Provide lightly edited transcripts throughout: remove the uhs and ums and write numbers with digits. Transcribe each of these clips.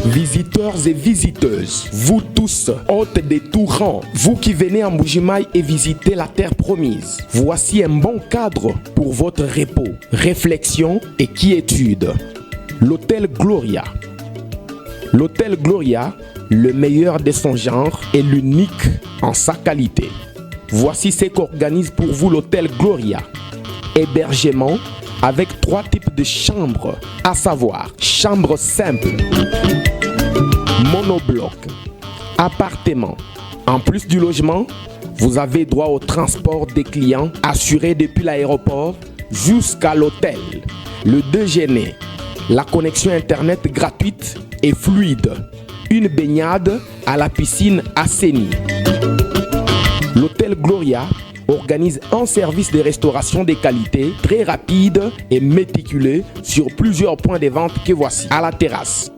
Visiteurs et visiteuses, vous tous, hôtes des tout rangs, vous qui venez à Mbuji-Mayi et visitez la terre promise, voici un bon cadre pour votre repos, réflexion et quiétude. L'hôtel Gloria. L'hôtel Gloria, le meilleur de son genre et l'unique en sa qualité. Voici ce qu'organise pour vous l'hôtel Gloria. Hébergement avec 3 types de chambres, à savoir chambre simple, monobloc, appartement. En plus du logement, vous avez droit au transport des clients assuré depuis l'aéroport jusqu'à l'hôtel. Le déjeuner, la connexion internet gratuite et fluide, une baignade à la piscine assainie. L'hôtel Gloria organise un service de restauration de qualité très rapide et méticuleux sur plusieurs points de vente que voici. À la terrasse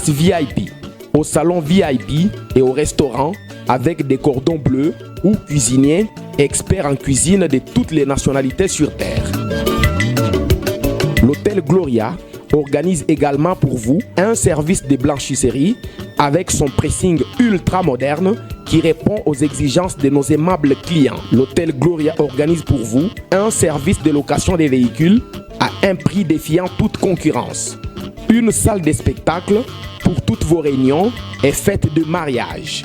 VIP, au salon VIP et au restaurant avec des cordons bleus ou cuisiniers experts en cuisine de toutes les nationalités sur terre. L'hôtel Gloria organise également pour vous un service de blanchisserie avec son pressing ultra moderne qui répond aux exigences de nos aimables clients. L'hôtel Gloria organise pour vous un service de location des véhicules à un prix défiant toute concurrence. Une salle de spectacle pour toutes vos réunions et fêtes de mariage.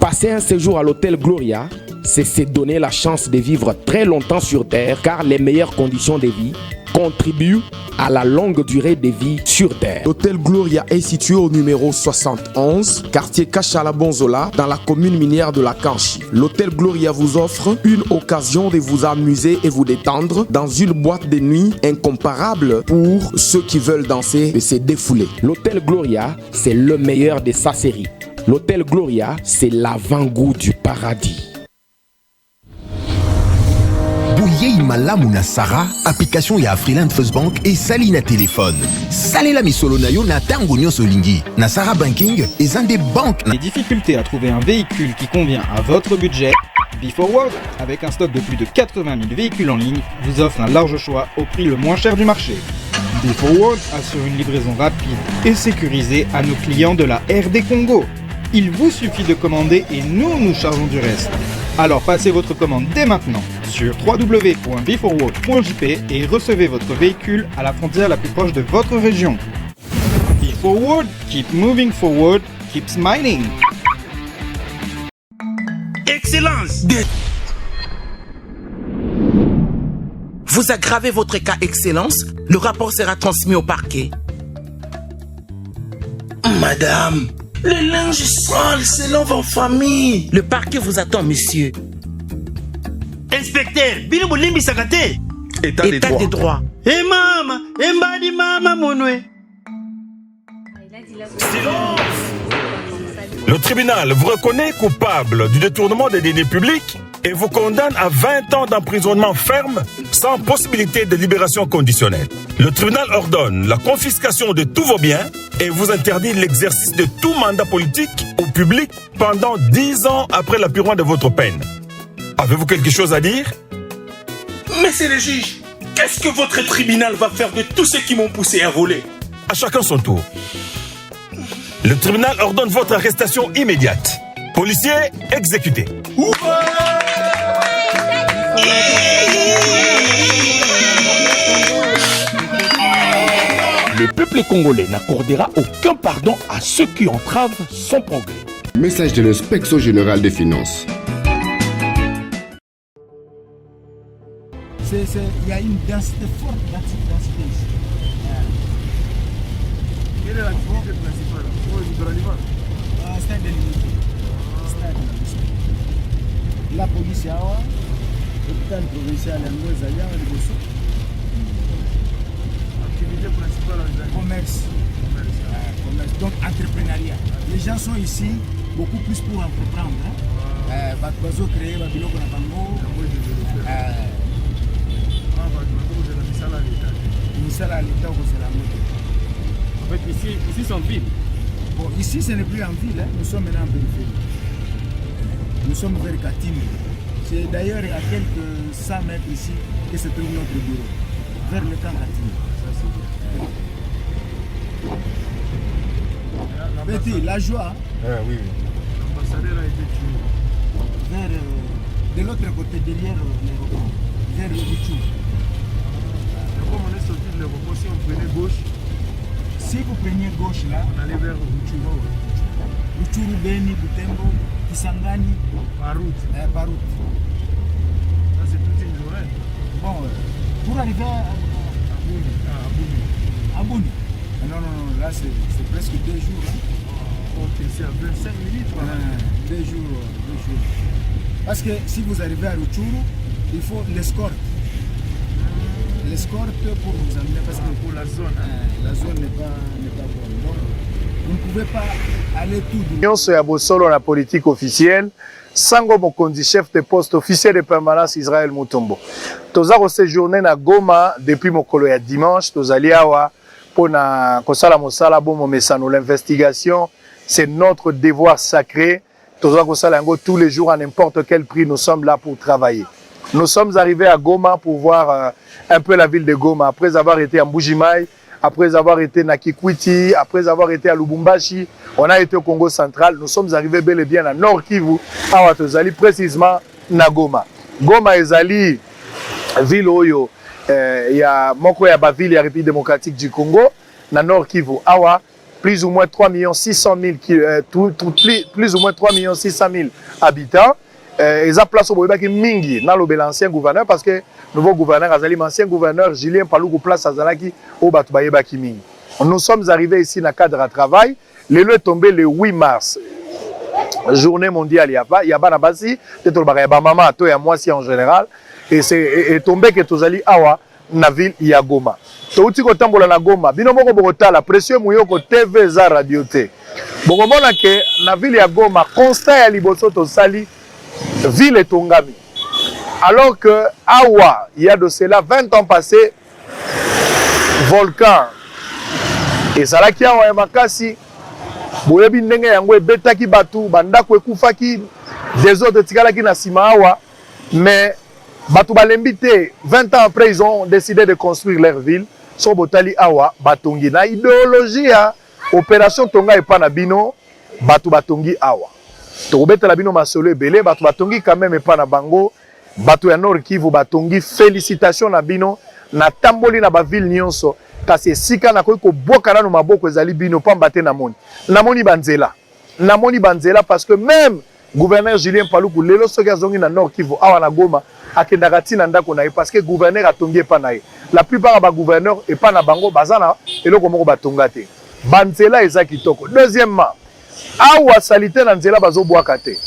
Passer un séjour à l'hôtel Gloria, c'est se donner la chance de vivre très longtemps sur Terre car les meilleures conditions de vie contribuent à la longue durée de vie sur Terre. L'hôtel Gloria est situé au numéro 71, quartier Kachala-Bonzola, dans la commune minière de la Kanchi. L'hôtel Gloria vous offre une occasion de vous amuser et vous détendre dans une boîte de nuit incomparable pour ceux qui veulent danser et se défouler. L'hôtel Gloria, c'est le meilleur de sa série. L'hôtel Gloria, c'est l'avant-goût du paradis. Bouyei malamu na Sara, application ya Freeland First Bank et sali na téléphone. Salela misolo na yo na tango nyonso lingi. Na Sara Banking et un des banques. Les difficultés à trouver un véhicule qui convient à votre budget, BeForward, avec un stock de plus de 80 000 véhicules en ligne, vous offre un large choix au prix le moins cher du marché. BeForward assure une livraison rapide et sécurisée à nos clients de la RD Congo. Il vous suffit de commander et nous chargeons du reste. Alors passez votre commande dès maintenant sur www.beforward.jp et recevez votre véhicule à la frontière la plus proche de votre région. BeForward, keep moving forward, keep smiling. Excellence! Vous aggravez votre cas Excellence, le rapport sera transmis au parquet. Madame, le linge sale selon vos familles. Le parquet vous attend, monsieur. Inspecteur, bino bolimbi sakate. État des droits. Eh mama, mbadi mama monwe. Silence! Le tribunal vous reconnaît coupable du détournement des deniers publics et vous condamne à 20 ans d'emprisonnement ferme sans possibilité de libération conditionnelle. Le tribunal ordonne la confiscation de tous vos biens et vous interdit l'exercice de tout mandat politique au public pendant 10 ans après l'appurement de votre peine. Avez-vous quelque chose à dire? Monsieur le juge, qu'est-ce que votre tribunal va faire de tous ceux qui m'ont poussé à voler? À chacun son tour. Le tribunal ordonne votre arrestation immédiate. Policiers, exécutés. Le peuple congolais n'accordera aucun pardon à ceux qui entravent son progrès. Message de l'inspection générale des finances. Il y a une densité forte densité ici. Quelle est l'activité principale de l'animal? Stade délimité. La police, l'hôpital provincial, l'activité principale, commerce. Donc entrepreneuriat. Les gens sont ici beaucoup plus pour entreprendre. Bateau créer, Babiloko na Bango. En fait, ici c'est en ville. Bon, ici ce n'est plus en ville, hein. Nous sommes maintenant en périphérie. Nous sommes vers Katime. C'est d'ailleurs à quelques 100 mètres ici que se trouve notre bureau, vers le camp Katime. Betty, la joie. Oui. L'ambassadeur a été tué. Vers, de l'autre côté, derrière l'aéroport. Vers le Ruchuru. Comme on est sorti de l'aéroport, si on prenait gauche, si vous preniez gauche là, on allait vers Ruchuru. Ruchuru, Beni, Butembo, Kisangani. Par route. Par route. Ça c'est toute une journée. Bon, pour arriver à Abouni. Non, là c'est presque 2 jours. Hein. Ok, c'est à 25 minutes. Voilà. 2 jours. Parce que si vous arrivez à Ruchuru, il faut l'escorte. L'escorte pour vous amener parce que pour la zone. La zone n'est pas bonne. Donc, vous ne pouvez pas aller tout droit. Nyonso ya bosolo na politique officielle. Sango Mokonzi, chef de poste officiel de permanence Israël Mutombo. Toza ko séjourner na Goma depuis mokolo ya dimanche. Tozali awa pona kosala mosala bomo mesano. L'investigation, c'est notre devoir sacré. Toza kosala yango tous les jours à n'importe quel prix. Nous sommes là pour travailler. Nous sommes arrivés à Goma pour voir un peu la ville de Goma. Après avoir été à Mbujimaï, après avoir été à Kikwiti, après avoir été à Lubumbashi, on a été au Congo central. Nous sommes arrivés bel et bien à Nord Kivu, à Watozali, précisément à Goma. Goma est ville où il y a Moko ya ville de la République démocratique du Congo, à Nord Kivu. Awa, plus ou moins 3 600 000 habitants. Ils ont place au Boyebaki Mingi dans l'ancien gouverneur parce que le nouveau gouverneur Azali, l'ancien gouverneur Julien Paloukou place Azalaki au Batubayebaki Mingi. Nous sommes arrivés ici dans le cadre de travail. Le lieu est tombé le 8 mars. Journée mondiale, il y a Banabasi, maman, toi et moi, si en général. Et c'est tombé que tous allés awa na ville ya Goma. Touti ko tambola na Goma, bino moko bokota la pression muyoko TV za radio te. Bokomona ke na ville ya Goma, constat ya liboso to sali ville est tongami. Alors que awa, il y a de cela 20 ans passés, volcan et ça là qui awa makasi boyebi ndenge yango ebetaki batu bandako ekufaki des autres tikalaki na sima awa mais batu balembi te 20 ans après ils ont décidé de construire leur ville so botali awa batongi na idéologie ya opération tonga epa na bino batu batongi awa tokobetela bino masolo ebele batu batongi quand même epa na bango batu ya Nord Kivu batongi félicitations na bino na tamboli na ba ville nyonso kasi esika na koki koboka nano maboko ezali bino pamba te namoni banzela parce que même gouverneur Julien Paloukou lelo soki azongi na Nord Kivu awa na Goma akendaka tina ndako na ye parce que gouverneur atongi epa na ye la plupart ba gouverneur epa na bango bazana eloko moko batonga te banzela eza kitoko. Deuxièmement, awa salite na nzela bazobwaka te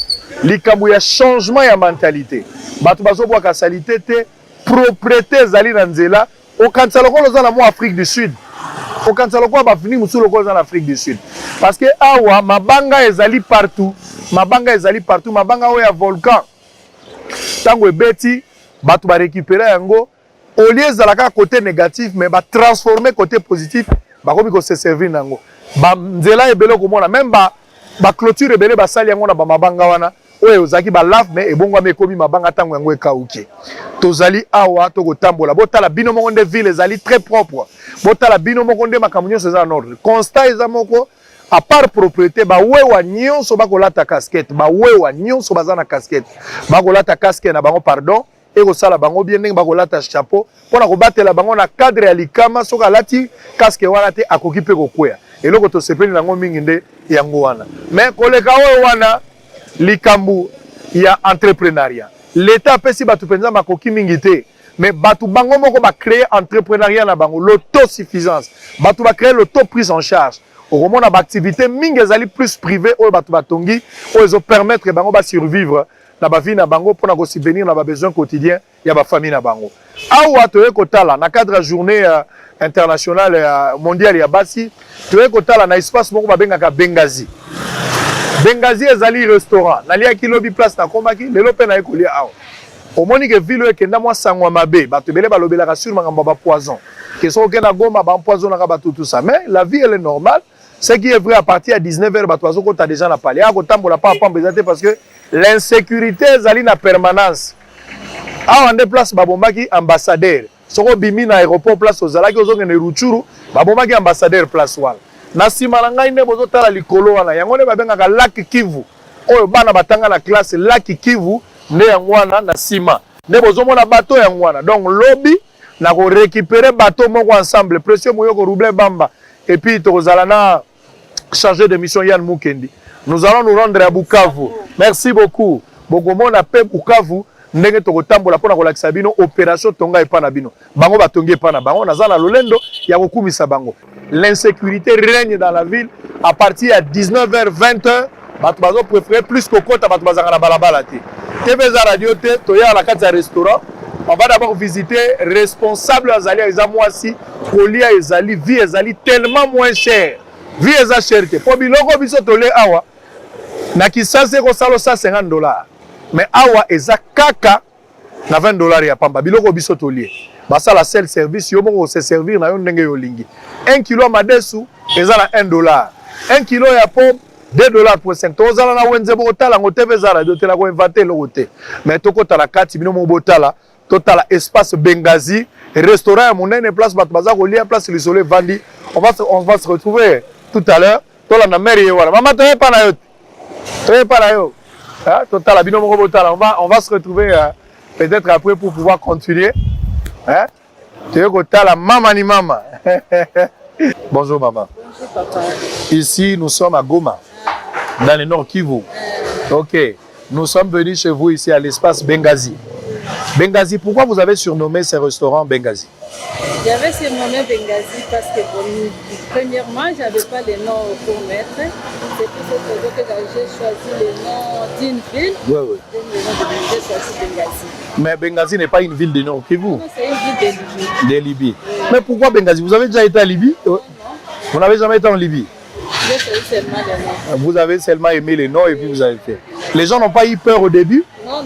likambo ya changement ya mentalité bato bazobwaka salite te propriété ezali na nzela okanisa lokola oza na mo Afrique du Sud okanisa lokola bafini mosusu lokola oza na Afrique du Sud parce que awa mabanga ezali partout mabanga oyo ya volcan ntango ebeti bato barécupérer yango au lieu ezalaka côté négatif mais batransformer côté positif bakomi kose servir nango banzela ebele komona même baclôture ebele basali yango na bamabanga wana oyo ozaki balaf mais ebongwami ekomi mabanga ntango yango ekauki tozali awa tokotambola botala bino moko nde ville ezali très propre botala bino moko nde makambo nyonso eza na ordre constat eza moko à part propriété bawewa nyonso bakolata casquette bawewa nyonso baza na casquette bakolata casquette na bango pardon ekosala bango bien ndenge bakolata chapeau mpona kobatela bango na cadre ya likama soki alati casque wana te akoki mpe kokweya eloko tosepeli nango mingi nde yango wana mais koleka oyo wana likambu ya entrepreneuriat l'état apesi bato mpenza makoki mingi te mais bato bango moko bacréer entrepreneuriat na bango l'autosuffisance bato bacréer l'auto-prise en charge okomona baactivité mingi ezali plus privé oyo bato batongi oyo ezopermettre bango basurvivre na bavie na bango mpona kosubvenir na babesoin quotidien ya bafamille na bango awa toye kotala na cadre ya journée internationale mondiale ya basi toye kotala na espace moko babengaka Bengazi ezali restaurant naliaki lobi place nakomaki lelo mpe naye kolia awa omoni ke ville oyo ekenda mwa sangwa mabe bato ebele balobelaka sur makambo ya bapoison ke soki okenda Goma bampoisonaka bato tout ça mais la vie elle est normale ce qui est vrai à partir ya 19h bato bazokota déjà na pale akotambola pamba eza te parce que l'insécurité ezali na permanence awa nde place babombaki ambassadeur soko bimi na aéroport place ozalaki ozongende Ruchuru babombaki ambassadeur place wana Na sima na ngai nde bozotala likolo wana yango nde babengaka Lac Kivu oyo bana batanga na classe Lac Kivu nde yango wana na sima nde bozomona bateau yango wana donc lobi na ko récupérer bateau moko ensemble précieux moyoko roublé bamba et puis tokozala na chargé de mission Yann Mukendi. Nous allons nous rendre à Bukavu. Merci beaucoup. Bokomona pe Bukavu ndenge tokotambola pona kolakisa bino opération tonga epa na bino. Bango batongi epa na bango naza na lolendo ya kokumisa bango. L'insécurité règne dans la ville à partir à 19h 20h. Bato bazo préférer plus kokota bato bazanga na balabala te. TV za radio te toya la carte restaurant. On va d'abord visiter responsable Azali Ezamwasi Kolia Ezali vie Ezali tellement moins cher. Vie eza cher te. Po biloko biso tole awa na kisase ko salo $150. Mais awa eza kaka na $20 ya pamba. Biloko biso tolie. Basa la seul service yo moko se servir na yo ndenge yo lingi. 1 kilo madesu eza na $1. 1 kilo ya pomme $2.5. Tozala na wenze botala ngo TV za radio te la ko inventer lo te. Mais tokota la kati bino mo botala total espace Bengazi restaurant monene place batbaza kolia place le soleil vandi. On va se retrouver tout à l'heure. Tola na mairie wala. Mama toye pa na yo. Toye pa na yo. Hein? Total bino mo botala. On va se retrouver peut-être après pour pouvoir continuer. Hein? Toye kotala mama ni mama. Bonjour maman. Bonjour papa. Ici nous sommes à Goma. Dans le Nord Kivu. OK. Nous sommes venus chez vous ici à l'espace Bengazi. Bengazi, pourquoi vous avez surnommé ce restaurant Bengazi? J'avais surnommé Bengazi parce que premièrement, je n'avais pas le nom pour mettre. C'est pour cette raison que j'ai choisi le nom d'une ville. Oui. J'ai choisi Bengazi. Mais Bengazi n'est pas une ville du Nord Kivu. Non, c'est une ville de Libye. De Libye. Mais pourquoi Bengazi? Vous avez déjà été à Libye? Non. Vous n'avez jamais été en Libye? J'ai choisi seulement le nom. Vous avez seulement aimé les noms et puis vous avez fait. Les gens n'ont pas eu peur au début? Non.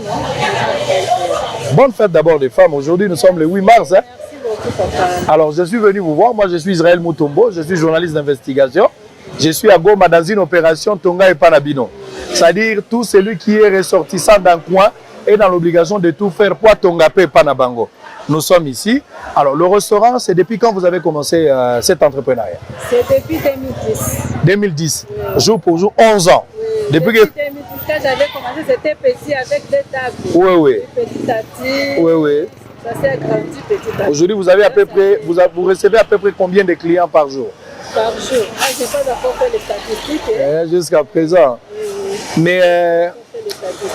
Bonne fête d'abord des femmes. Aujourd'hui, nous sommes le 8 mars. Hein? Merci beaucoup, papa. Alors, je suis venu vous voir. Moi, je suis Israël Mutombo. Je suis journaliste d'investigation. Je suis à Goma dans une opération Tonga et Panabino. C'est-à-dire, tout celui qui est ressortissant d'un coin est dans l'obligation de tout faire pour Tonga et Panabango. Nous sommes ici. Alors, le restaurant, c'est depuis quand vous avez commencé cet entrepreneuriat? C'est depuis 2010. 2010. Oui. Jour pour jour, 11 ans. Oui. Depuis 2010, quand j'avais commencé, c'était petit avec des tables. Oui. Petit à petit. Oui. Ça s'est agrandi petit à petit. Aujourd'hui, vous avez à peu près, vous recevez à peu près combien de clients par jour? Par jour. Je n'ai pas encore fait les statistiques. Jusqu'à présent. Oui. Mais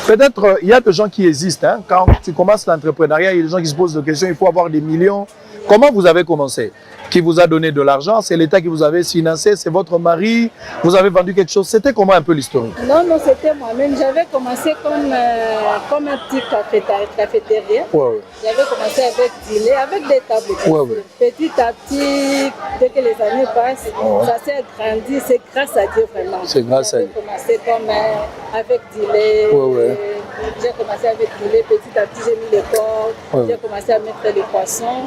peut-être il y a des gens qui hésitent. Hein? Quand tu commences l'entrepreneuriat, il y a des gens qui se posent des questions. Il faut avoir des millions. Comment vous avez commencé? Qui vous a donné de l'argent? C'est l'État qui vous avait financé? C'est votre mari? Vous avez vendu quelque chose? C'était comment un peu l'historique? Non, c'était moi-même. J'avais commencé comme un petit cafétéria. Ouais. J'avais commencé avec des tables. Ouais. Petit à petit, dès que les années passent, ça s'est agrandi. C'est grâce à Dieu vraiment. C'est grâce à Dieu. J'ai commencé comme avec du lait. J'ai commencé avec du lait. Petit à petit, j'ai mis les porcs. J'ai commencé à mettre les poissons.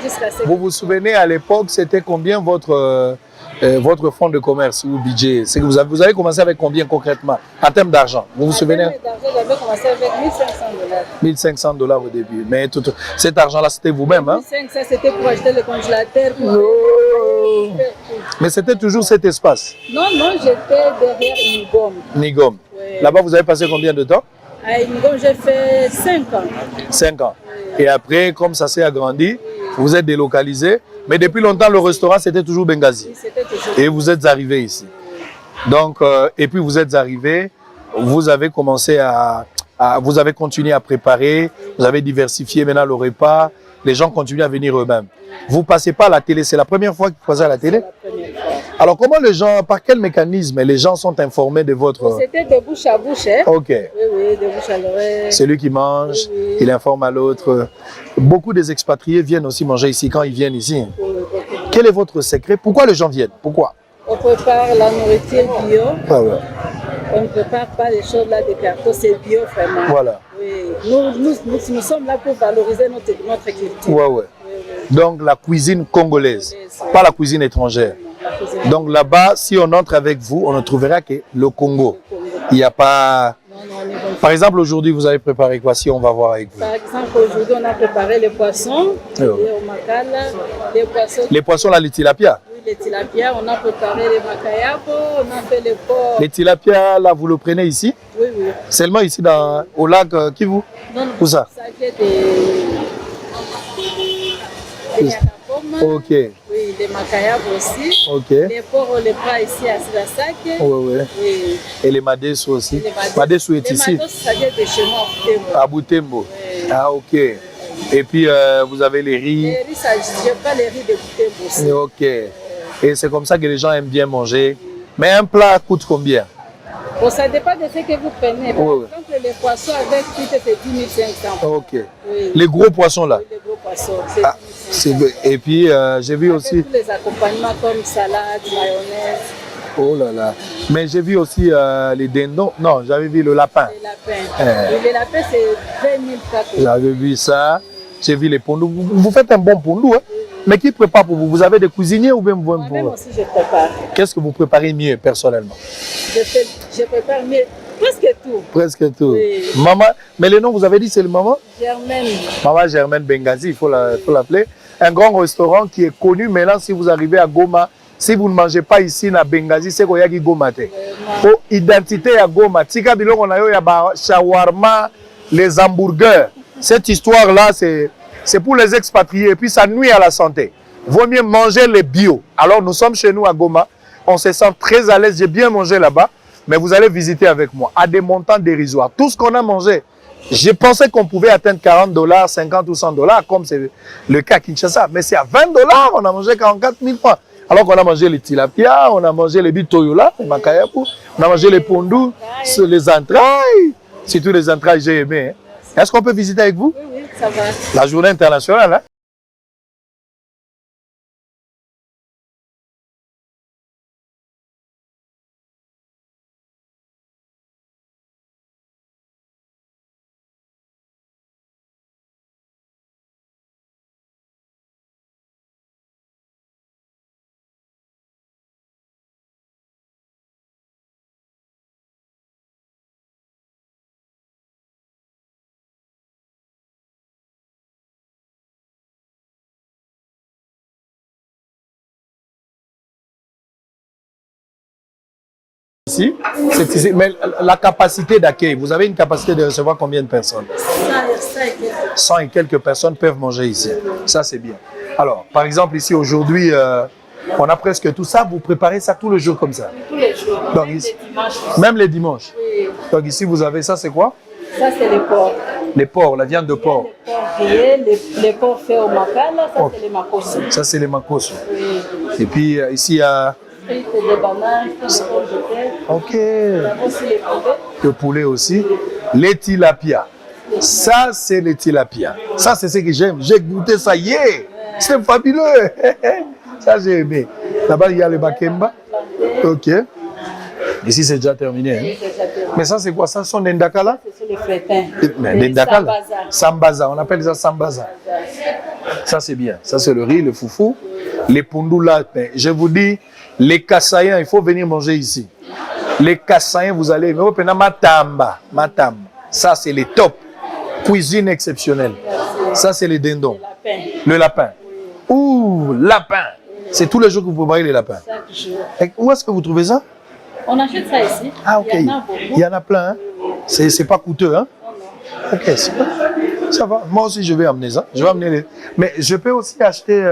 Jusqu'à ce que... Vous vous souvenez à l'époque, c'était combien votre fonds de commerce ou budget? C'est que vous avez commencé avec combien concrètement en termes d'argent? Vous vous souvenez? J'avais commencé avec $1 500. $1 500 au début. Mais cet argent-là, c'était vous-même, hein? 500, c'était pour acheter le congélateur. Mais c'était toujours cet espace? Non, j'étais derrière Nigom. Nigom. Oui. Là-bas, vous avez passé combien de temps? À Nigom, j'ai fait 5 ans. 5 ans. Oui. Et après, comme ça s'est agrandi, vous êtes délocalisé. Mais depuis longtemps, le restaurant, c'était toujours Bengazi. Oui, c'était toujours. Et vous êtes arrivé ici. Donc, et puis vous êtes arrivé, vous avez commencé vous avez continué à préparer, vous avez diversifié maintenant le repas, les gens continuent à venir eux-mêmes. Vous ne passez pas à la télé, c'est la première fois que vous passez à la télé? C'est la première fois. Alors comment les gens, par quel mécanisme les gens sont informés de votre... C'était de bouche à bouche. Hein? Ok. Oui, de bouche à l'oreille. Celui qui mange, il informe à l'autre. Beaucoup des expatriés viennent aussi manger ici quand ils viennent ici. Quel est votre secret? Pourquoi les gens viennent? Pourquoi? On prépare la nourriture bio. On ne prépare pas les choses là de carton, c'est bio vraiment. Voilà. Oui. Nous sommes là pour valoriser notre culture. Oui. Donc la cuisine congolaise, pas la cuisine étrangère. Donc là-bas, si on entre avec vous, on ne trouvera que le Congo. Il n'y a pas... Par exemple, aujourd'hui, vous avez préparé quoi si on va voir avec vous? Par exemple, aujourd'hui, on a préparé les poissons, les omakala, les poissons... Les poissons, la tilapia? Oui, les tilapia, on a préparé les macayapo, on a fait les porcs. Les tilapia, là, vous le prenez ici? Oui, oui. Seulement ici, au lac Kivu? Non, non. Où ça? Ça vient des Ok. Oui, les macayapo aussi. Ok. Les porcs, on les prend ici à Sidasak. Oui, oui. Oui. Et les madesso aussi? Les Madesso est ici? Les madesso, ça vient de chez moi à Butembo. Oui. Ah, ok. Et puis, vous avez les riz? Les riz, ça, je pas les riz de Butembo aussi. Ok. Et c'est comme ça que les gens aiment bien manger. Mais un plat coûte combien? Bon, ça dépend de ce que vous prenez. Par exemple, les poissons avec frites, c'est 10 500. Ok. Oui. Les gros poissons là? Oui, les gros poissons, c'est 10 500. Et puis, j'ai vu avec aussi... tous les accompagnements comme salade, mayonnaise. Oh là là. Mais j'ai vu aussi les dindons. Non, j'avais vu le lapin. Les lapins. Et les lapins, c'est 20 000 francs. J'avais vu ça. J'ai vu les pondous. Vous faites un bon pondou, hein? Mais qui prépare pour vous? Vous avez des cuisiniers ou bien vous? Moi-même aussi, je prépare. Qu'est-ce que vous préparez mieux, personnellement? Je prépare mieux. Presque tout. Presque tout. Oui. Maman, mais le nom, vous avez dit, c'est le maman? Germaine. Maman Germaine Bengazi, il faut l'appeler. Un grand restaurant qui est connu. Maintenant, si vous arrivez à Goma, si vous ne mangez pas ici à Bengazi, c'est qu'il y a Goma. Pour identité à Goma, tika biloko na yo ya ba shawarma, les hamburgers. Cette histoire-là, c'est pour les expatriés et puis ça nuit à la santé. Vaut mieux manger les bio. Alors nous sommes chez nous à Goma, on se sent très à l'aise, j'ai bien mangé là-bas, mais vous allez visiter avec moi à des montants dérisoires. Tout ce qu'on a mangé, je pensais qu'on pouvait atteindre $40, 50 ou $100, comme c'est le cas à Kinshasa, mais c'est à $20, on a mangé 44 000 francs. Alors qu'on a mangé les tilapia, on a mangé les bitoyola, les makayapu, on a mangé les pondous, les entrailles, surtout les entrailles, j'ai aimé. Hein. Est-ce qu'on peut visiter avec vous? Oui, ça va. La journée internationale, hein? Ici, c'est ici. Mais la capacité d'accueil, vous avez une capacité de recevoir combien de personnes? 100 et quelques personnes peuvent manger ici. Ça, c'est bien. Alors, par exemple, ici, aujourd'hui, on a presque tout ça. Vous préparez ça tous les jours comme ça? Tous les jours. Donc, même ici, les dimanches. même les dimanches? Oui. Donc ici, vous avez ça, c'est quoi? Ça, c'est les porcs. Les porcs, la viande de porc. Les porcs grillés, les porcs faits au makala, ça, c'est les makoso. Ça, c'est les makoso. Oui. Et puis, ici, il y a... Frites, des bananes, des pommes de terre. Ok. Nous avons aussi les poulets. Le poulet aussi. Les tilapia. Ça, c'est les tilapia. Ça, c'est ce que j'aime. J'ai goûté ça hier. C'est fabuleux. Ça, j'ai aimé. Là-bas, il y a le bakemba. Ok. Ici, c'est déjà terminé. Hein? Oui, c'est déjà terminé. Mais ça, c'est quoi? Ça, sont des ndakala? Ce sont les frétins. Des ndakala? Sambaza. Sambaza. On appelle ça sambaza. Ça, c'est bien. Ça, c'est le riz, le foufou. Les pondous là, je vous dis, les Kassaïens, il faut venir manger ici. Les Kassaïens, vous allez, mais matamba. Ça, c'est les top. Cuisine exceptionnelle. Ça, c'est les dindons. Le lapin. Ouh, lapin. C'est tous les jours que vous préparez les lapins. Chaque jour. Et où est-ce que vous trouvez ça? On achète ça ici. Ah, ok. Il y en a beaucoup. Il y en a plein. Hein? C'est pas coûteux. Hein? Ok, ça va. Moi aussi, je vais amener ça. Je vais amener les... Mais je peux aussi acheter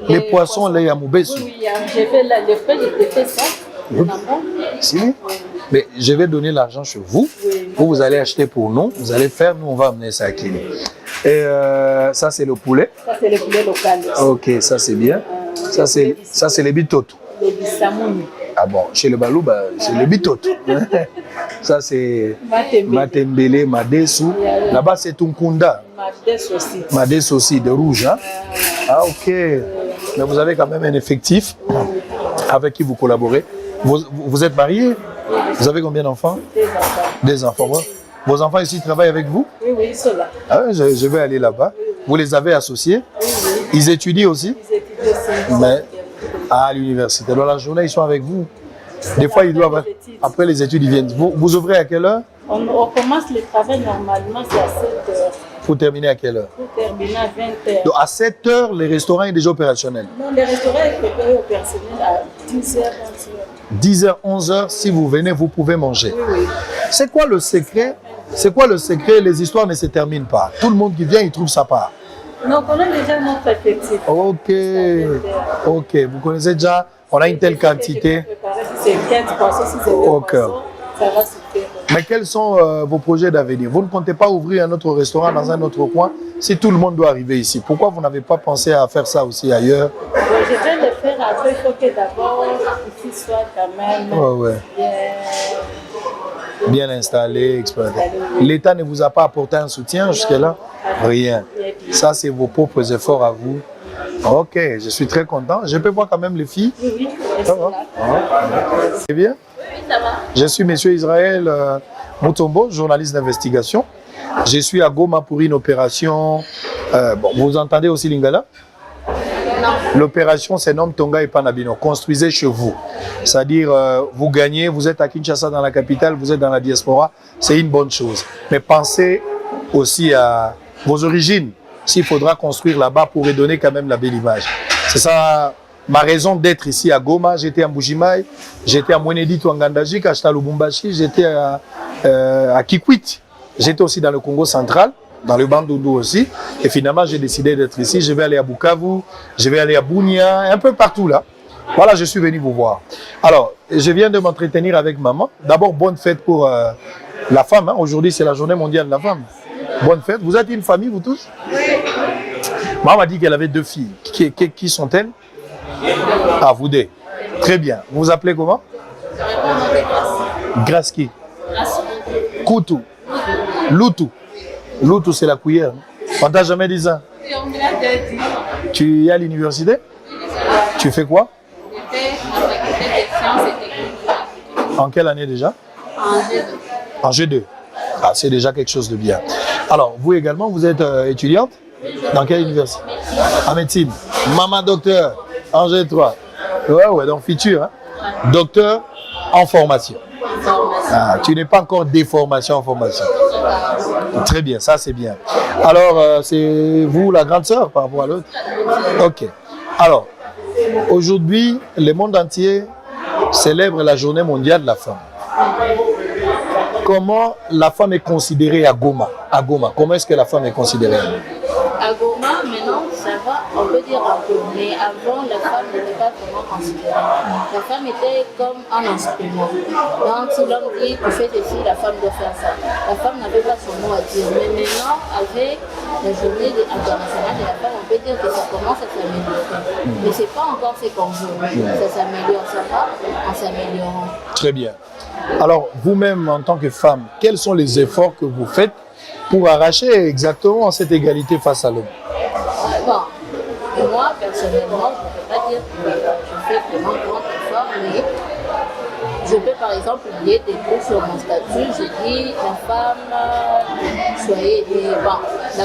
les poissons, les yamoubesu. Oui, j'ai fait le frais, j'ai fait ça. Si. Mais je vais donner l'argent chez vous. Vous allez acheter pour nous. Vous allez faire, nous, on va amener ça à Kini. Et ça, c'est le poulet. Ça, c'est le poulet local. Ok, ça, c'est bien. Ça, c'est les bitoto. Les bisamouni. Ah bon, chez le Balou, bah, c'est le bitoto. Ça, c'est Matembele. Matembele, Madesu. Là-bas, c'est Tunkunda. Madesu aussi. Madesu aussi, de rouge. Hein? Ah, ok. Mais vous avez quand même un effectif avec qui vous collaborez. Vous êtes marié? Vous avez combien d'enfants? Des enfants. Vos enfants ici travaillent avec vous? Oui, oui, ils sont là. Ah, je vais aller là-bas. Vous les avez associés? Oui, oui. Ils étudient aussi? Ils étudient aussi. Mais à l'université. Dans la journée, ils sont avec vous? Des fois, ils doivent... Après les études, ils viennent. Vous ouvrez à quelle heure? On commence le travail normalement, c'est à 7 heures. Pour terminer à quelle heure? Pour terminer à 20h. Donc à 7h, le restaurant est déjà opérationnel. Non, le restaurant est opérationnel à 10h, 11h. 10h, 11h, si vous venez, vous pouvez manger. Oui, oui. C'est quoi le secret? C'est quoi le secret? Les histoires ne se terminent pas. Tout le monde qui vient, il trouve sa part. Non, on connaît déjà notre effectif. Ok, ok. Vous connaissez déjà, on a une telle quantité. Si c'est 15 poissons, si c'est 2 poissons, ça va se faire. Mais quels sont vos projets d'avenir? Vous ne comptez pas ouvrir un autre restaurant dans un autre coin si tout le monde doit arriver ici? Pourquoi vous n'avez pas pensé à faire ça aussi ailleurs? Bon, je vais le faire après, il faut que d'abord ici soit quand même bien installé, exploité. L'État ne vous a pas apporté un soutien jusque-là? Rien. Ça, c'est vos propres efforts à vous. Ok, je suis très content. Je peux voir quand même les filles? Oui, ça va. C'est bien? Oui, ça va. Je suis M. Israël Mutombo, journaliste d'investigation. Je suis à Goma pour une opération. Bon, vous entendez aussi Lingala? L'opération se nomme Tonga et Panabino. Construisez chez vous. C'est-à-dire, vous gagnez, vous êtes à Kinshasa dans la capitale, vous êtes dans la diaspora. C'est une bonne chose. Mais pensez aussi à vos origines. S'il faudra construire là-bas pour redonner quand même la belle image. C'est ça ma raison d'être ici à Goma. J'étais à Mbujimaï, j'étais à Mwenedi Touangandaji, à Lubumbashi, j'étais à Kikwit. J'étais aussi dans le Congo central, dans le Bandundu aussi. Et finalement, j'ai décidé d'être ici. Je vais aller à Bukavu, je vais aller à Bunia, un peu partout là. Voilà, je suis venu vous voir. Alors, je viens de m'entretenir avec maman. D'abord, bonne fête pour la femme. Hein. Aujourd'hui, c'est la journée mondiale de la femme. Bonne fête. Vous êtes une famille, vous tous? Oui. Maman m'a dit qu'elle avait 2 filles. Qui sont-elles? Ah, vous deux. Très bien. Vous vous appelez comment? Graski. Koutou. Loutou. Loutou, c'est la cuillère. On t'a jamais dit ça? Tu es à l'université? Tu fais quoi? En quelle année déjà? En G2. Ah, c'est déjà quelque chose de bien. Alors, vous également, vous êtes étudiante? Dans quelle université? En médecine. Maman docteur, en G3. Ouais, donc futur. Hein? Docteur en formation. Ah, tu n'es pas encore des formations en formation. Très bien, ça c'est bien. Alors, c'est vous la grande sœur par rapport à l'autre? Ok. Alors, aujourd'hui, le monde entier célèbre la journée mondiale de la femme. Comment la femme est considérée à Goma? À Goma, comment est-ce que la femme est considérée? À Goma, maintenant, ça va, on peut dire un peu. Mais avant, la femme n'était pas vraiment considérée. La femme était comme un instrument. Donc, si l'homme dit tu fais ceci, la femme doit faire ça. La femme n'avait pas son mot à dire. Mais maintenant, avec la journée internationale de la femme, on peut dire que ça commence à s'améliorer. Mais ce n'est pas encore ce qu'on veut. Ça s'améliore, ça va en s'améliorant. Très bien. Alors, vous-même, en tant que femme, quels sont les efforts que vous faites pour arracher exactement cette égalité face à l'homme? Bon, moi, personnellement, je ne peux pas dire que je fais vraiment grand effort, mais je peux par exemple publier des trucs sur mon statut. Je dis la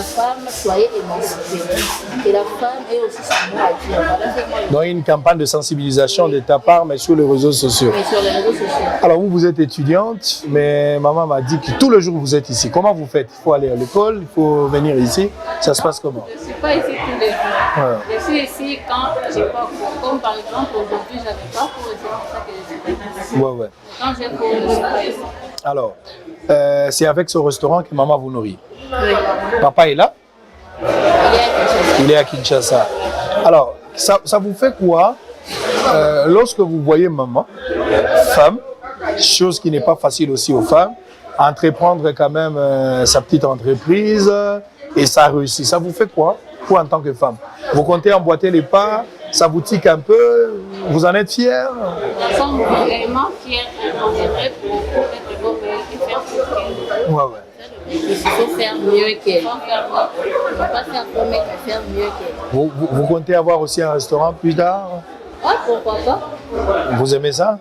femme, soyez émancipée. Et la femme est aussi son mot à dire. Voilà, donc une campagne de sensibilisation de ta part, mais sur les réseaux sociaux. Mais sur les réseaux sociaux. Alors vous êtes étudiante, mais maman m'a dit que tous les jours vous êtes ici. Comment vous faites? Il faut aller à l'école, il faut venir ici. Ça se passe comment? Je ne suis pas ici tous les jours. Ouais. Je suis ici quand j'ai pas cours. Comme par exemple aujourd'hui, je n'avais pas cours et c'est pour ça que je suis ici. Ouais. Quand j'ai cours, je ne suis pas ici. Alors, c'est avec ce restaurant que maman vous nourrit? Oui. Papa est là? Il est à Kinshasa. Alors, ça vous fait quoi lorsque vous voyez maman, femme, chose qui n'est pas facile aussi aux femmes, entreprendre quand même sa petite entreprise et ça réussit. Ça vous fait quoi, vous en tant que femme? Vous comptez emboîter les pas? Ça vous tique un peu? Vous en êtes fiers? Nous sommes vraiment fiers. On aimerait beaucoup être beau et faire plus qu'elle. Ouais. Il faut faire mieux qu'elle. Il ne faut pas faire comme elle, mais faire mieux qu'elle. Vous comptez avoir aussi un restaurant plus tard? Ouais, pourquoi pas? Vous aimez ça?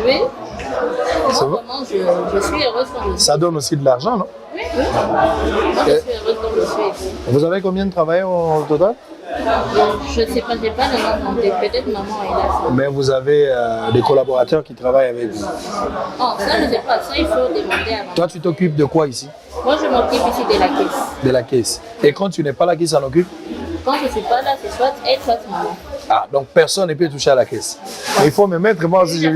Oui. Moi, vraiment, je suis heureuse quand je suis. Ça donne aussi de l'argent, non? Oui. Moi, je suis heureuse quand je suis ici. Vous avez combien de travailleurs au total? Je ne sais pas, je n'ai pas le nom compté. Peut-être maman est là. Mais vous avez des collaborateurs qui travaillent avec vous? Oh, ça, je ne sais pas. Ça, il faut demander à maman. Toi, tu t'occupes de quoi ici? Moi, je m'occupe ici de la caisse. De la caisse. Et quand tu n'es pas là, qui s'en occupe? Quand je ne suis pas là, c'est soit elle, soit maman. Ah, donc personne ne peut toucher à la caisse. Ouais. Il faut me mettre moi aussi.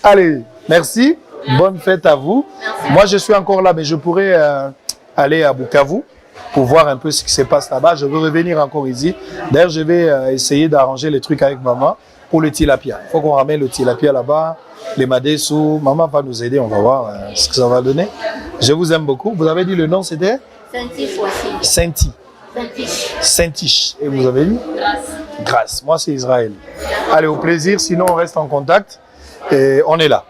Allez, merci. Bonne fête à vous. Merci. Moi, je suis encore là, mais je pourrais aller à Bukavu pour voir un peu ce qui se passe là-bas. Je veux revenir encore ici. D'ailleurs, je vais essayer d'arranger les trucs avec maman pour le tilapia. Il faut qu'on ramène le tilapia là-bas, les madessous. Maman va nous aider, on va voir ce que ça va donner. Je vous aime beaucoup. Vous avez dit le nom, c'était Saint-Tiche aussi. Saint-Tiche. Saint-Tiche. Et vous avez dit Grâce. Grâce. Moi, c'est Israël. Allez, au plaisir. Sinon, on reste en contact. Et on est là.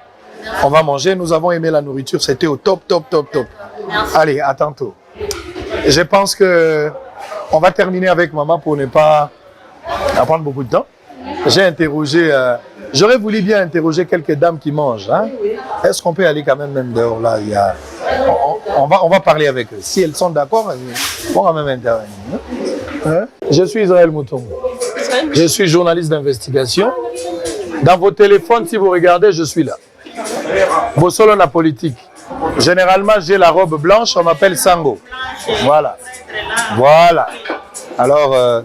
On va manger. Nous avons aimé la nourriture. C'était au top, top, top, top. Merci. Allez, à tantôt. Je pense que on va terminer avec maman pour ne pas prendre beaucoup de temps. J'ai interrogé, j'aurais voulu bien interroger quelques dames qui mangent. Hein? Est-ce qu'on peut aller quand même dehors là? On va parler avec eux. Si elles sont d'accord, on va même intervenir. Hein? Je suis Israël Moutongo. Je suis journaliste d'investigation. Dans vos téléphones, si vous regardez, je suis là. Vos solos la politique. Généralement, j'ai la robe blanche, on m'appelle Sango. Voilà. Voilà. Alors,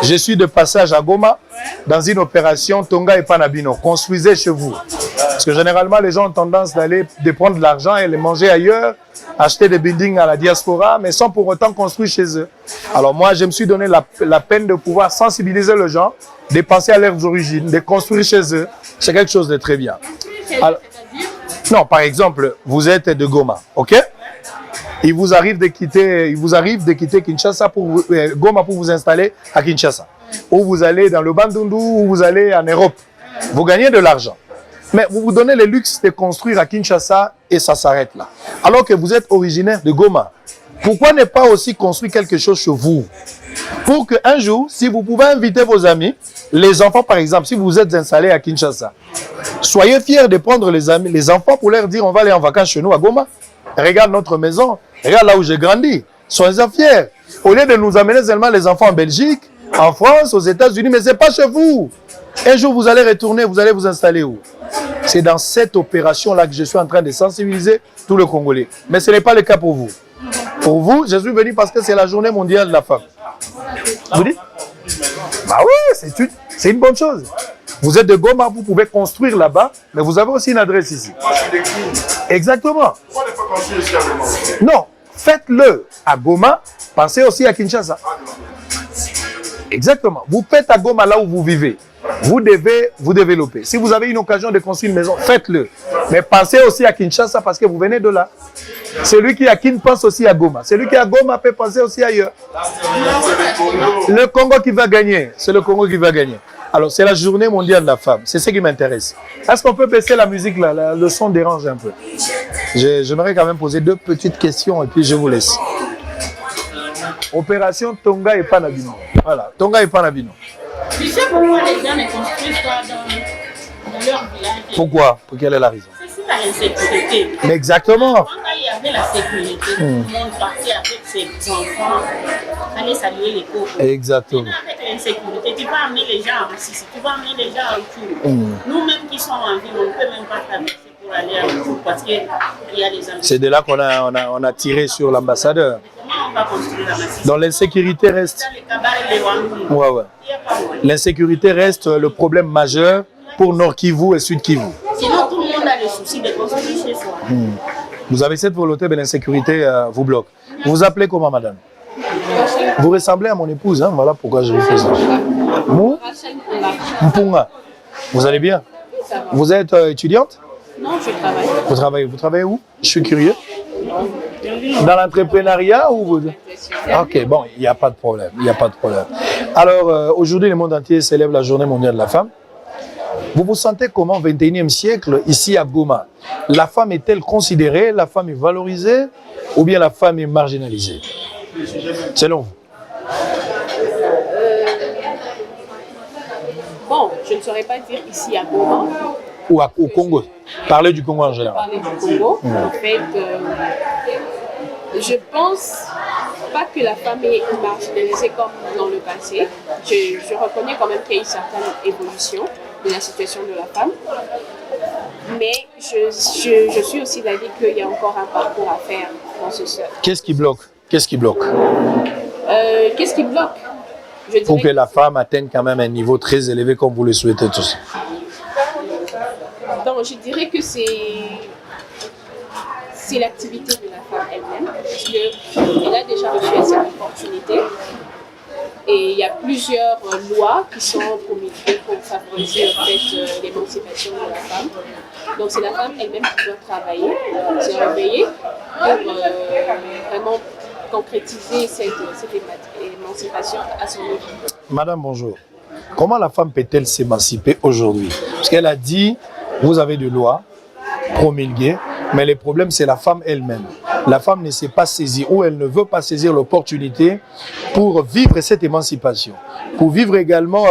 je suis de passage à Goma dans une opération Tonga et Panabino. Construisez chez vous. Parce que généralement, les gens ont tendance de prendre de l'argent et les manger ailleurs, acheter des buildings à la diaspora, mais sans pour autant construire chez eux. Alors moi, je me suis donné la peine de pouvoir sensibiliser les gens, de penser à leurs origines, de construire chez eux. C'est quelque chose de très bien. Alors, non, par exemple, vous êtes de Goma, ok? Il vous arrive de quitter Kinshasa pour Goma pour vous installer à Kinshasa. Ou vous allez dans le Bandundu, ou vous allez en Europe. Vous gagnez de l'argent. Mais vous vous donnez le luxe de construire à Kinshasa et ça s'arrête là. Alors que vous êtes originaire de Goma. Pourquoi ne pas aussi construire quelque chose chez vous? Pour qu'un jour, si vous pouvez inviter vos amis, les enfants par exemple, si vous êtes installé à Kinshasa, soyez fiers de prendre les enfants pour leur dire on va aller en vacances chez nous à Goma. Regarde notre maison, regarde là où j'ai grandi. Soyez fiers. Au lieu de nous amener seulement les enfants en Belgique, en France, aux États-Unis, mais ce n'est pas chez vous. Un jour, vous allez retourner, vous allez vous installer où? C'est dans cette opération-là que je suis en train de sensibiliser tous les Congolais. Mais ce n'est pas le cas pour vous. Pour vous, je suis venu parce que c'est la journée mondiale de la femme. Vous dites? Bah oui, c'est une bonne chose. Vous êtes de Goma, vous pouvez construire là-bas, mais vous avez aussi une adresse ici. Exactement. Non, faites-le à Goma, pensez aussi à Kinshasa. Exactement. Vous faites à Goma là où vous vivez. Vous devez vous développer. Si vous avez une occasion de construire une maison, faites-le. Mais pensez aussi à Kinshasa parce que vous venez de là. Celui qui est à Kin pense aussi à Goma. Celui qui est à Goma peut penser aussi ailleurs. Le Congo qui va gagner, c'est le Congo qui va gagner. Alors, c'est la journée mondiale de la femme. C'est ce qui m'intéresse. Est-ce qu'on peut baisser la musique là? Le son dérange un peu. J'aimerais quand même poser deux petites questions et puis je vous laisse. Opération Tonga et Panabino. Voilà, Tonga et Panabino. Tu sais pourquoi les gens ne construisent pas dans leur village? Pourquoi? Pour quelle est la raison? C'est la insécurité. Mais exactement. Quand il y avait la sécurité, tout le monde partait avec ses enfants, aller saluer les pauvres. Exactement. Maintenant, avec l'insécurité, tu vas amener les gens à Massissi, tu vas amener les gens à Uturu. Nous-mêmes qui sommes en ville, on ne peut même pas traverser pour aller à Uturu parce qu'il y a les enfants. C'est de là qu'on a tiré sur l'ambassadeur. Comment on va construire la Massissi? Donc l'insécurité reste. Ouais. L'insécurité reste le problème majeur pour Nord Kivu et Sud Kivu. Sinon, tout le monde a le souci de construire chez soi. Vous avez cette volonté, mais l'insécurité vous bloque. Vous vous appelez comment, madame? Vous ressemblez à mon épouse, hein? Voilà pourquoi je vous fais ça. Mpunga. Vous allez bien? Vous êtes étudiante? Non, je travaille. Vous travaillez où? Je suis curieux. Dans l'entrepreneuriat ou vous... Ok, bon, il n'y a pas de problème. Alors, aujourd'hui, le monde entier célèbre la journée mondiale de la femme. Vous vous sentez comment au XXIe siècle, ici à Goma? La femme est-elle considérée, la femme est valorisée ou bien la femme est marginalisée? Selon vous? Bon, je ne saurais pas dire ici à Goma. Ou au Congo? Parlez du Congo en général. Parler du Congo. En fait, je pense pas que la femme est marginalisée comme dans le passé. Je reconnais quand même qu'il y a une certaine évolution de la situation de la femme. Mais je suis aussi d'avis qu'il y a encore un parcours à faire dans ce sens. Qu'est-ce qui bloque? Qu'est-ce qui bloque? Pour que la femme atteigne quand même un niveau très élevé comme vous le souhaitez tous. Donc, je dirais que c'est l'activité de la femme elle-même, parce qu'elle a déjà reçu cette opportunité. Et il y a plusieurs lois qui sont promulguées pour favoriser en fait, l'émancipation de la femme. Donc c'est la femme elle-même qui doit travailler, se réveiller pour vraiment concrétiser cette émancipation à son niveau. Madame, bonjour. Comment la femme peut-elle s'émanciper aujourd'hui? Parce qu'elle a dit, vous avez des lois promulguées, mais le problème c'est la femme elle-même. La femme ne sait pas saisir ou elle ne veut pas saisir l'opportunité pour vivre cette émancipation, pour vivre également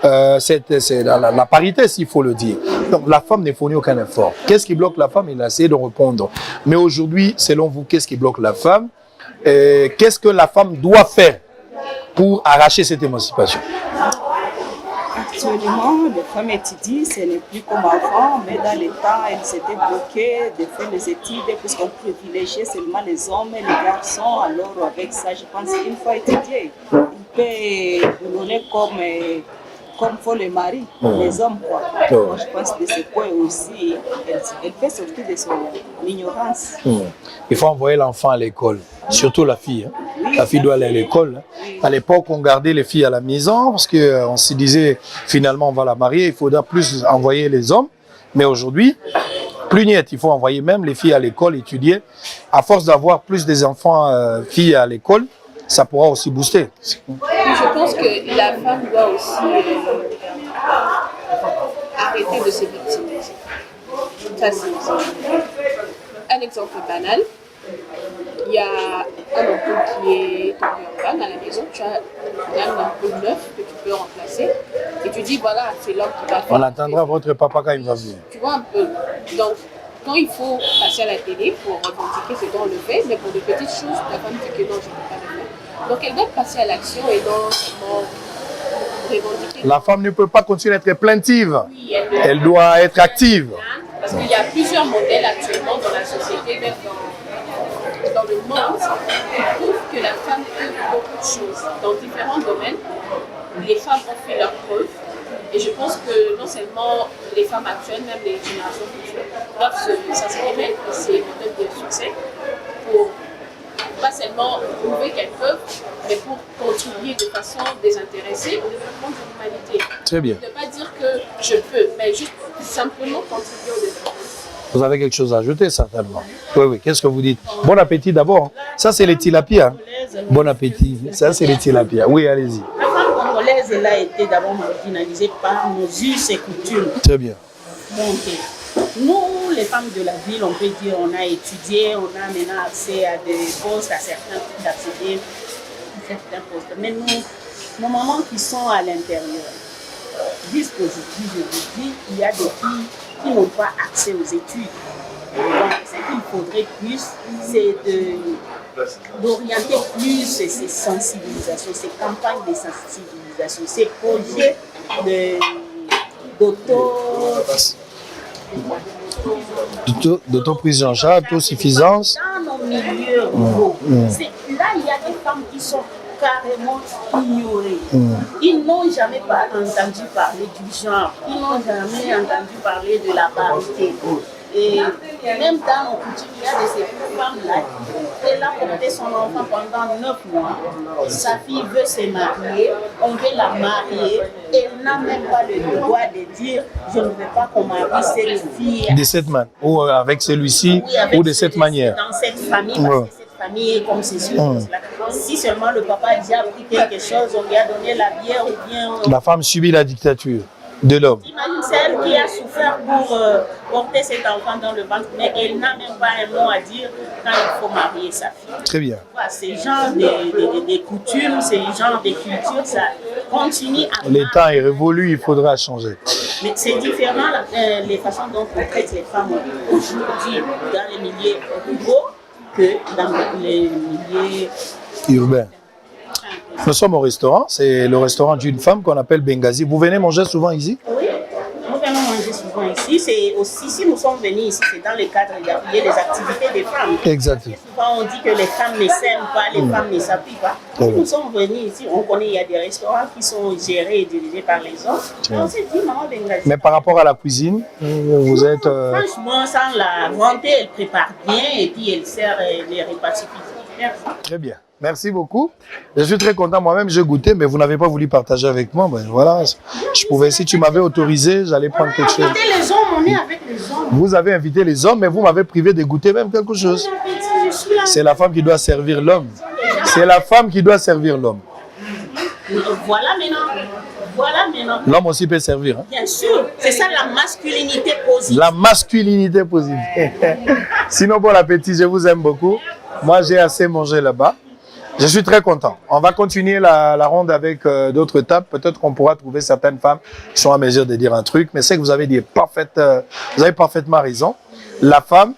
la parité, s'il faut le dire. Donc la femme ne fournit aucun effort. Qu'est-ce qui bloque la femme? Il a essayé de répondre. Mais aujourd'hui, selon vous, qu'est-ce qui bloque la femme? Qu'est-ce que la femme doit faire pour arracher cette émancipation? Actuellement, les femmes étudient, ce n'est plus comme avant, mais dans les temps, elles étaient bloquées de faire les études puisqu'on privilégiait seulement les hommes et les garçons. Alors avec ça, je pense qu'il faut étudier. Il peut donner comme faut les maris, les hommes. Quoi. Moi, je pense que c'est quoi aussi, elle fait sortir de son ignorance. Il faut envoyer l'enfant à l'école, surtout la fille. La fille doit aller à l'école. À l'époque, on gardait les filles à la maison parce qu'on se disait finalement on va la marier, il faudra plus envoyer les hommes. Mais aujourd'hui, plus net, il faut envoyer même les filles à l'école, étudier. À force d'avoir plus des enfants filles à l'école, ça pourra aussi booster. Je pense que la femme doit aussi arrêter de se victimiser. Ça, c'est un exemple banal. Il y a un ampoule qui est tombé en panne à la maison. Tu as un ampoule neuf que tu peux remplacer. Et tu dis, voilà, c'est l'homme qui va faire. On attendra votre papa quand il va venir. Tu vois un peu. Donc, quand il faut passer à la télé pour revendiquer ce dont on le fait, mais pour de petites choses, la femme dit que non, je ne peux pas le faire. Donc elle doit passer à l'action et non seulement revendiquer. La femme ne peut pas continuer à être plaintive. Oui, elle doit être active. Parce qu'il y a plusieurs modèles actuellement dans la société, même dans le monde, qui prouvent que la femme peut beaucoup de choses. Dans différents domaines, les femmes ont fait leurs preuves. Et je pense que non seulement les femmes actuelles, même les générations futures, doivent s'inspirer de ces modèles de succès pour pas seulement prouver qu'elles peuvent, mais pour contribuer de façon désintéressée au développement de l'humanité. Très bien. Ne pas dire que je peux, mais juste simplement contribuer au développement. Vous avez quelque chose à ajouter, certainement. Oui, oui. Qu'est-ce que vous dites? Bon appétit d'abord. Ça, c'est les tilapias. Bon appétit. Ça, c'est les tilapias. Oui, allez-y. La femme congolaise, elle a été d'abord marginalisée par nos us et coutumes. Très bien. Donc, nous, les femmes de la ville, on peut dire, on a étudié, on a maintenant accès à des postes, à certains types d'accéder à certains postes. Mais nos mamans qui sont à l'intérieur disent qu'aujourd'hui, je vous dis, il y a des filles qui n'ont pas accès aux études. Donc, ce qu'il faudrait plus, c'est d'orienter plus ces sensibilisations, ces campagnes de sensibilisation, ces projets d'autoprise en charge, autosuffisance. Dans nos milieux ruraux, là il y a des femmes qui sont carrément ignorées. Ils n'ont jamais entendu parler du genre, ils n'ont jamais entendu parler de la parité. Et même dans nos coutumes, il y a de ces femmes-là. Elle a porté son enfant pendant 9 mois. Sa fille veut se marier, on veut la marier. Elle n'a même pas le droit de dire je ne veux pas qu'on marie cette fille. De cette manière, ou avec celui-ci, oui, avec ou de cette manière. Dans cette famille, parce que cette famille est comme ceci. Si seulement le papa a déjà pris quelque chose, on lui a donné la bière ou bien. La femme subit la dictature de l'homme. Imagine celle qui a souffert pour porter cet enfant dans le ventre, mais elle n'a même pas un mot à dire quand il faut marier sa fille. Très bien. Voilà, ces genres de coutumes, ces genres de cultures, ça continue à... Le temps est révolu, il faudra changer. Mais c'est différent les façons dont on traite les femmes aujourd'hui dans les milieux ruraux que dans les milieux urbains. Nous sommes au restaurant, c'est le restaurant d'une femme qu'on appelle Benghazi. Vous venez manger souvent ici? Oui, on vraiment mangé souvent ici. C'est aussi, si nous sommes venus ici, c'est dans le cadre d'appuyer les activités des femmes. Exact. Souvent, on dit que les femmes ne s'aiment pas, les femmes ne s'appuient pas. Si nous sommes venus ici, on connaît, il y a des restaurants qui sont gérés et dirigés par les hommes. Et on s'est dit, maman Bengazi. Mais par rapport à la cuisine, vous êtes... Franchement, sans la vanter, elle prépare bien et puis elle sert les repas suffisants. Merci. Très bien. Merci beaucoup. Je suis très content. Moi-même, j'ai goûté, mais vous n'avez pas voulu partager avec moi. Ben, voilà. Je pouvais, si tu m'avais autorisé, j'allais prendre quelque chose. Les hommes, on est avec les hommes. Vous avez invité les hommes, mais vous m'avez privé de goûter même quelque chose. C'est la femme qui doit servir l'homme. C'est la femme qui doit servir l'homme. Voilà maintenant. Voilà maintenant. L'homme aussi peut servir. Hein? Bien sûr. C'est ça la masculinité positive. La masculinité positive. Sinon, bon appétit, je vous aime beaucoup. Moi, j'ai assez mangé là-bas. Je suis très content. On va continuer la ronde avec d'autres tables. Peut-être qu'on pourra trouver certaines femmes qui sont à mesure de dire un truc. Mais c'est que vous avez dit vous avez parfaitement raison. La femme,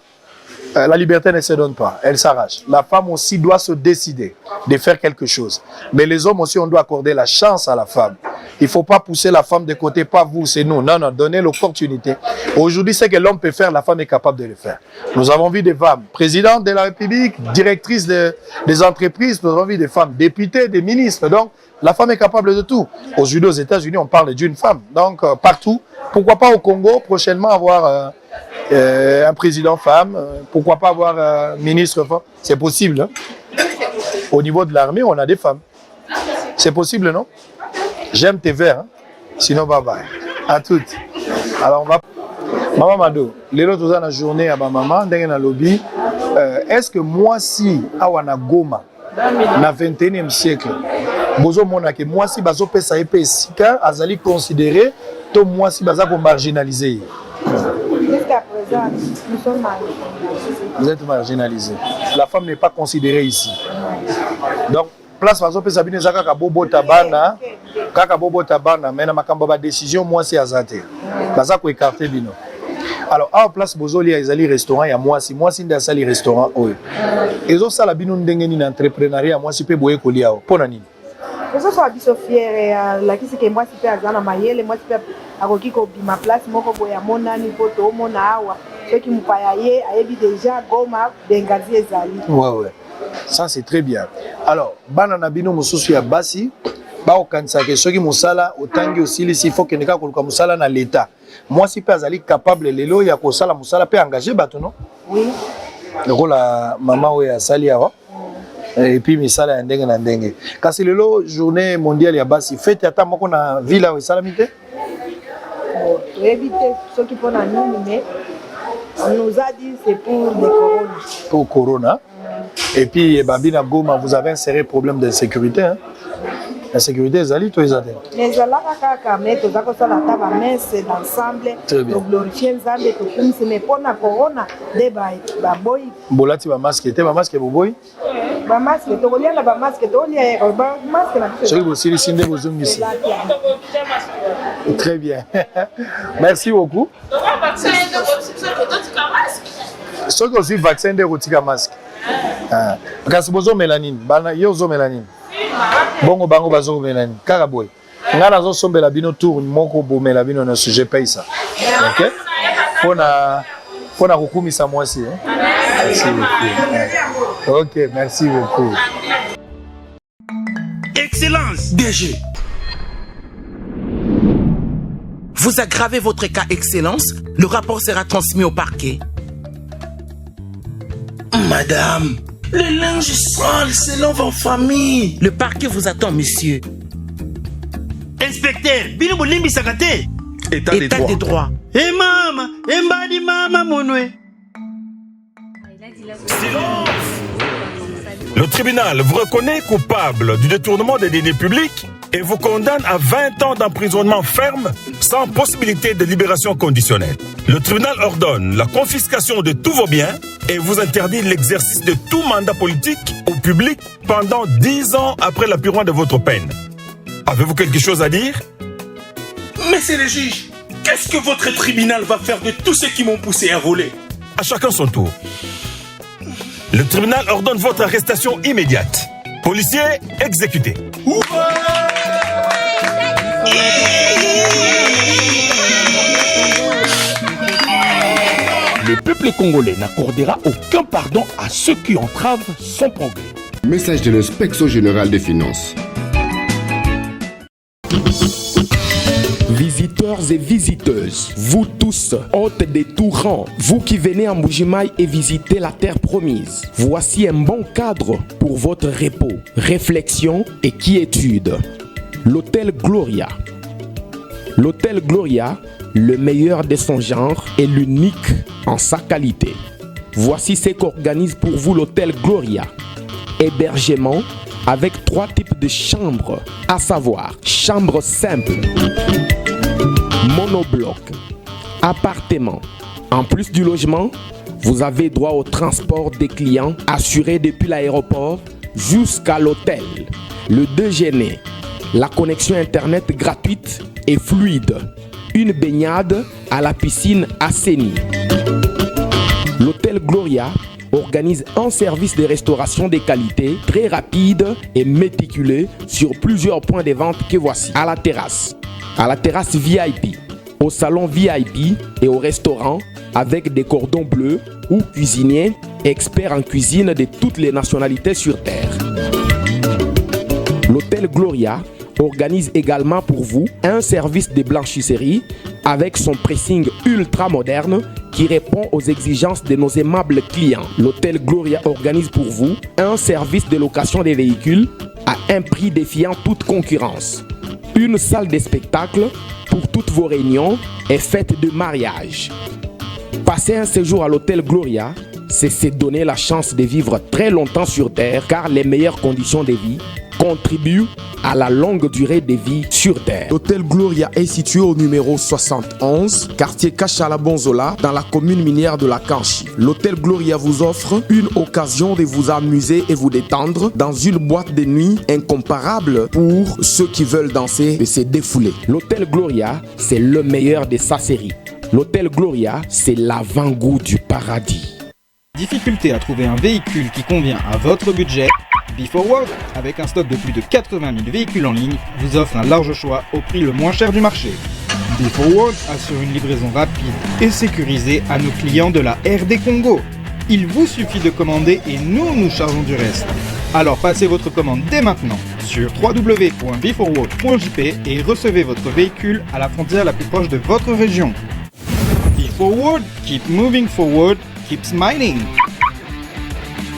la liberté ne se donne pas. Elle s'arrache. La femme aussi doit se décider de faire quelque chose. Mais les hommes aussi, on doit accorder la chance à la femme. Il ne faut pas pousser la femme de côté, pas vous, c'est nous. Non, non, donnez l'opportunité. Aujourd'hui, ce que l'homme peut faire, la femme est capable de le faire. Nous avons vu des femmes présidentes de la République, directrices des entreprises, nous avons vu des femmes députées, des ministres. Donc, la femme est capable de tout. Aujourd'hui, aux États-Unis, on parle d'une femme. Donc, partout. Pourquoi pas au Congo, prochainement, avoir un président femme? Pourquoi pas avoir un ministre femme? C'est possible. Hein? Au niveau de l'armée, on a des femmes. C'est possible, non? J'aime tes verres, hein? Sinon bye bye. À toutes. Alors on va... Maman Mado, les autres dans la journée à ma maman, dans le lobby, est-ce que moi si awana Goma, na 21e siècle, bozo monake, moi si bazo pesa epe sika, azali considéré, to moi si baza ko marginalisé. Jusqu'à présent, nous sommes marginalisés. Vous êtes marginalisé. La femme n'est pas considérée ici. Donc, place bazo pesa bine zaka ka bobo tabana. Kaka bobo tabana mais na makambo ba décision moi c'est azate baza ko écarter bino. Alors à place bozoli ya ezali restaurant ya moi si nda sali restaurant oyo ezo sala bino ndenge ni na entrepreneuriat moi si pe boye kolia o pona nini ezo so biso fier la kisi ke moi si pe azana mayele moi si pe akoki ko bima place moko boya monani poto mona awa ceux qui mupaya ye ayebi déjà Goma Bengazi ezali. Ouais. Ça c'est très bien. Alors bana na bino mususu ya basi ba okanisa ke soki musala otangi osili si faut que neka koluka musala na l'état. Moi si pe azali capable lelo ya kosala musala pe engager bato non? Oui. Le la maman oyo asali awa. Et puis misala ya ndenge na ndenge. Kasi lelo journée mondiale ya basi fête ata moko na ville oyo salamité? Éviter ceux qui font la nuit mais on nous a dit c'est pour le corona. Pour corona. Et puis Babina Goma vous avez un sérieux problème de sécurité hein? La sécurité ezali to ezate. Les alaka kaka mais to zako sala taba messe d'ensemble to glorifier Nzambe to kumsi mais pona corona de ba boy. Bolati ba masque te ba masque boboy. Ba masque to kolia na ba masque to lia ba masque na. Ceux qui aussi sinde bozongisi. Très bien. Merci beaucoup. Ceux qui aussi vaccin de rotika masque. Ah, kasi bozo mélanine, bana yo zo mélanine. Bongo bango bazo mélanine. Karaboy. Ngana zo sombela bino tour moko bomela bino na sujet paye ça. OK? Pona kokumisa mwasi hein. Merci beaucoup. OK, merci beaucoup. Excellence, DG. Vous aggravez votre cas, Excellence. Le rapport sera transmis au parquet. Madame, le linge sale, c'est l'enfant famille. Le parquet vous attend, monsieur. Inspecteur, bino bolimbi sakate. État des droits. Eh mama, embadi mama monwe. Le tribunal vous reconnaît coupable du détournement des deniers publics et vous condamne à 20 ans d'emprisonnement ferme sans possibilité de libération conditionnelle. Le tribunal ordonne la confiscation de tous vos biens et vous interdit l'exercice de tout mandat politique au public pendant 10 ans après l'appurement de votre peine. Avez-vous quelque chose à dire? Monsieur le juge, qu'est-ce que votre tribunal va faire de tous ceux qui m'ont poussé à voler? À chacun son tour. Le tribunal ordonne votre arrestation immédiate. Policiers, exécutés. Le peuple congolais n'accordera aucun pardon à ceux qui entravent son progrès. Message de l'inspection générale des finances. Visiteurs et visiteuses, vous tous, hôtes des tout rangs, vous qui venez en Mbuji-Mayi et visitez la terre promise, voici un bon cadre pour votre repos, réflexion et quiétude. L'hôtel Gloria. L'hôtel Gloria, le meilleur de son genre et l'unique en sa qualité. Voici ce qu'organise pour vous l'hôtel Gloria. Hébergement avec 3 types de chambres, à savoir chambre simple, monobloc, appartement. En plus du logement, vous avez droit au transport des clients assuré depuis l'aéroport jusqu'à l'hôtel, le déjeuner, la connexion internet gratuite et fluide, une baignade à la piscine assainie. L'hôtel Gloria organise un service de restauration de qualité très rapide et méticuleux sur plusieurs points de vente que voici. À la terrasse VIP, au salon VIP et au restaurant avec des cordons bleus ou cuisiniers experts en cuisine de toutes les nationalités sur terre. L'hôtel Gloria organise également pour vous un service de blanchisserie avec son pressing ultra moderne qui répond aux exigences de nos aimables clients. L'hôtel Gloria organise pour vous un service de location des véhicules à un prix défiant toute concurrence. Une salle de spectacle pour toutes vos réunions et fêtes de mariage. Passer un séjour à l'hôtel Gloria, c'est se donner la chance de vivre très longtemps sur Terre car les meilleures conditions de vie contribuent à la longue durée de vie sur Terre. L'hôtel Gloria est situé au numéro 71, quartier Kachala-Bonzola, dans la commune minière de la Kanchi. L'hôtel Gloria vous offre une occasion de vous amuser et vous détendre dans une boîte de nuit incomparable pour ceux qui veulent danser et se défouler. L'hôtel Gloria, c'est le meilleur de sa série. L'hôtel Gloria, c'est l'avant-goût du paradis. Difficulté à trouver un véhicule qui convient à votre budget? BeForward, avec un stock de plus de 80 000 véhicules en ligne, vous offre un large choix au prix le moins cher du marché. BeForward assure une livraison rapide et sécurisée à nos clients de la RD Congo. Il vous suffit de commander et nous chargeons du reste. Alors passez votre commande dès maintenant sur www.beforward.jp et recevez votre véhicule à la frontière la plus proche de votre région. BeForward, keep moving forward, keep smiling.